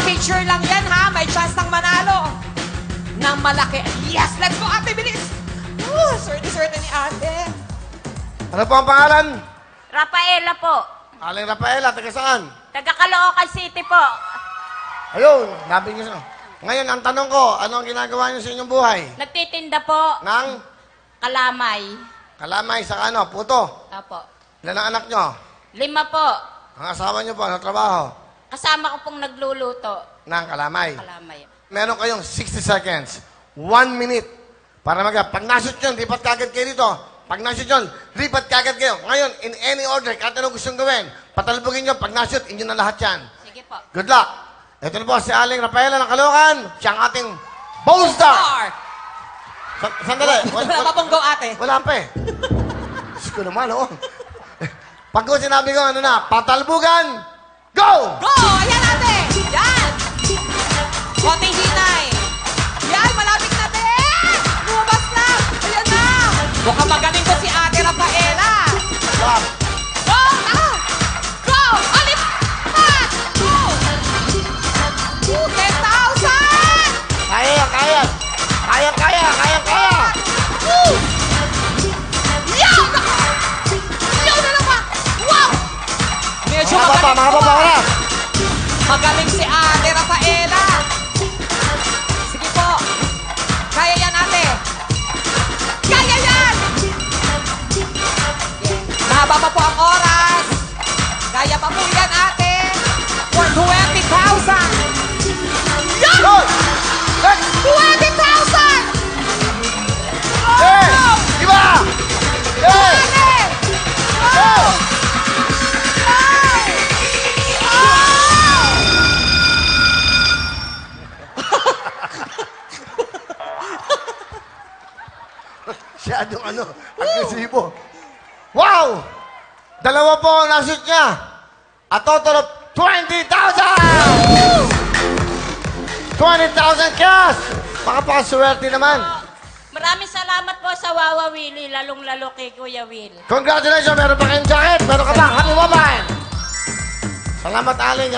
picture lang yan, ha? May chance ng manalo. Nang malaki. Yes! Let's go, ate! Bilis! Swerte-swerte ni ate. Ano po ang pangalan? Rafaela po. Aling Rafaela, taga saan? Taga Caloocan City po. Ayun, nabi niyo. Ngayon, ang tanong ko, ano ang ginagawa niyo sa inyong buhay? Nagtitinda po. Nang Kalamay. kalamay sa ano, puto. Opo. Ilan ang anak niyo? 5 po. Ang asawa niyo po, ano trabaho? Kasama ko pong nagluluto. Nang kalamay. Kalamay. Meron kayong 60 seconds. 1 minute. Para pag nashoot yun, lipat kagad kayo dito. Pag nashoot yun, lipat kagad kayo. Ngayon, in any order, kahit anong gustong gawin, patalbogin nyo, pag nashoot, inyo na lahat yan. Sige po. Good luck. Ito na po si Aling Rafaela ng Caloocan. Siya ang ating Bold Star. Star! Sandali. Wala pa pong go, ate. Wala pa eh. Diyos ko naman, oh. Pag ko sinabi ko, ano na, patalbugan, go! Go! Ayan, ate! Yan! Konting hinay. Yan, malapit na din! Lumabas na! Ayan na! Mukhang magaling ko si ate Rafaela. Stop. Go! Ah! Go! Alip! Ah! Go! 10,000! Kaya, kaya. Kaya, kaya, kaya, kaya. Woo! Yaw! Yaw na lang pa! Wow! Medyo Mga baba, magaling mga po, baba, ah. wala. Magaling si ate Rafaela. Sige po. Kaya yan, ate. Kaya yan! Mahaba pa po ang oras. Kaya pa po yan, ate. For 20,000. Yan! Go! Next! 20,000! Hey! Iba! Hey! Ate! Oh! Siyadong ano, agresibo. Wow! Dalawa po ang nashoot niya. A total of 20,000! 20,000 cash! Makapakaswerte naman. Maraming salamat po sa Wawa Willie, lalong-lalo kay Kuya Will. Congratulations! Meron pa kayong jacket? Meron ka ba? Happy Mobile! Salamat, Aling.